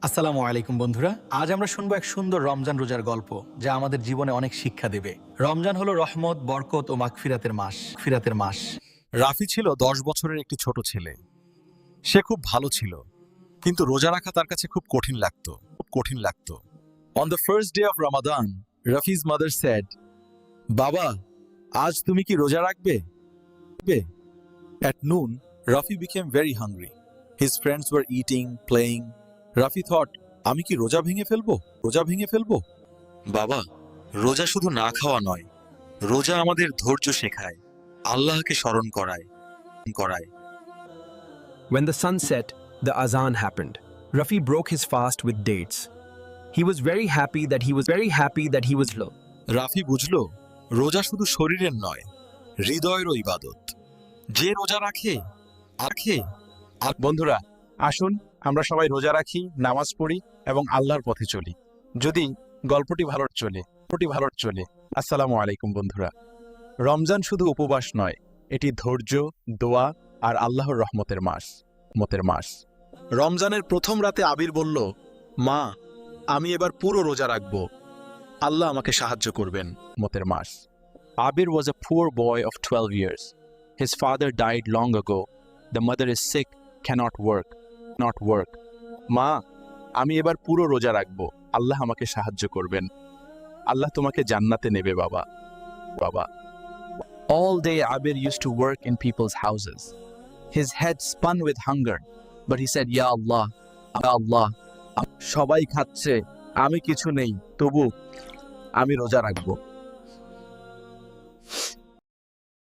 আসসালামু আলাইকুম বন্ধুরা, আজ আমরা শুনবো এক সুন্দর রমজান রোজার গল্প যা আমাদের জীবনে অনেক শিক্ষা দেবে। রমজান হলো রহমত, বরকত ও মাগফিরাতের মাস। রাফি ছিল 10 বছরের একটি ছোট ছেলে। সে খুব ভালো ছিল, কিন্তু রোজা রাখা তার কাছে খুব কঠিন লাগতো। On the first day of Ramadan, Rafi's mother said, "Baba, আজ তুমি কি রোজা রাখবে?" At noon, Rafi became very hungry. His friends were eating, playing. Rafi thought, আমি কি রোজা ভেঙে ফেলবো? বাবা, রোজা শুধু না খাওয়া নয়, রোজা আমাদের ধৈর্য শেখায়, আল্লাহকে স্মরণ করায়। When the sun set, the azan happened. Rafi broke his fast with dates. He was very happy that he was low. Rafi বুঝল, রোজা শুধু শরীরের নয়, হৃদয়েরও ইবাদত। যে রোজা রাখে বন্ধুরা, আসুন আমরা সবাই রোজা রাখি, নামাজ পড়ি এবং আল্লাহর পথে চলি। যদি গল্পটি ভালো চলে। আসসালামু আলাইকুম বন্ধুরা। রমজান শুধু উপবাস নয়, এটি ধৈর্য, দোয়া আর আল্লাহর রহমতের মাস। রমজানের প্রথম রাতে আবির বলল, মা, আমি এবার পুরো রোজা রাখব, আল্লাহ আমাকে সাহায্য করবেন। মতের মাস। Abir was a poor boy of 12 years. His father died long ago. The mother is sick, cannot work. মা, আমি এবার পুরো রোজা রাখব, আল্লাহ আমাকে সাহায্য করবেন। আল্লাহ তোমাকে জান্নাতে নেবে বাবা। All day Abir used to work in people's houses. His head spun with hunger, but he said, Ya Allah, সবাই খাচ্ছে, আমি কিছু নেই, তবু আমি রোজা রাখব।